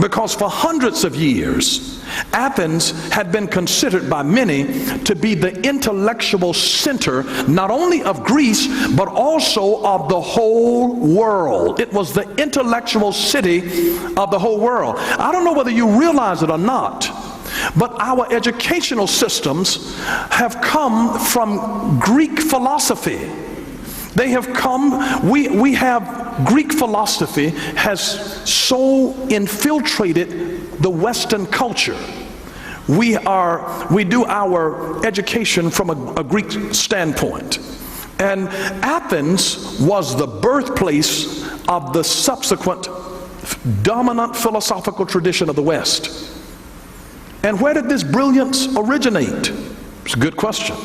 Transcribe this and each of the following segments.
because for hundreds of years, Athens had been considered by many to be the intellectual center not only of Greece, but also of the whole world. It was the intellectual city of the whole world. I don't know whether you realize it or not, but our educational systems have come from Greek philosophy. They have come, we have, Greek philosophy has so infiltrated the Western culture. We do our education from a Greek standpoint. And Athens was the birthplace of the subsequent dominant philosophical tradition of the West. And where did this brilliance originate? It's a good question.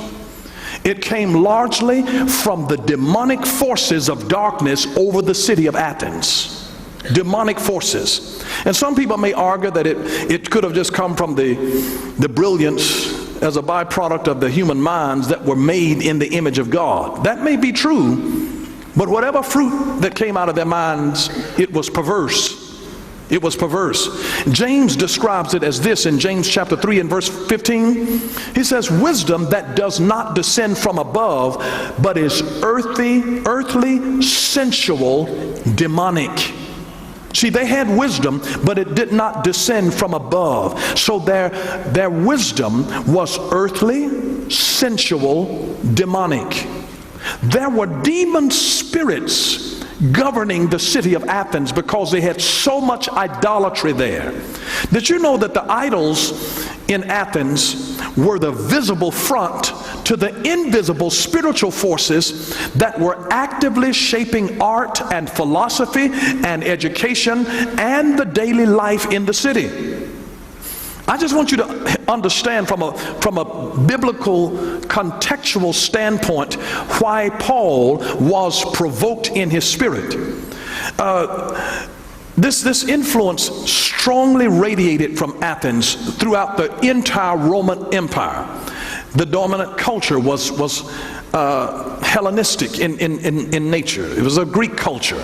It came largely from the demonic forces of darkness over the city of Athens. Demonic forces. And some people may argue that it could have just come from the brilliance as a byproduct of the human minds that were made in the image of God. That may be true, but whatever fruit that came out of their minds, it was perverse. It was perverse. James describes it as this in James chapter 3 and verse 15. He says, wisdom that does not descend from above, but is earthly, sensual, demonic. See, they had wisdom, but it did not descend from above. So their wisdom was earthly, sensual, demonic. There were demon spirits governing the city of Athens because they had so much idolatry there. Did you know that the idols in Athens were the visible front to the invisible spiritual forces that were actively shaping art and philosophy and education and the daily life in the city? I just want you to understand from a biblical contextual standpoint why Paul was provoked in his spirit. This influence strongly radiated from Athens throughout the entire Roman Empire. The dominant culture was Hellenistic in nature. It was a Greek culture.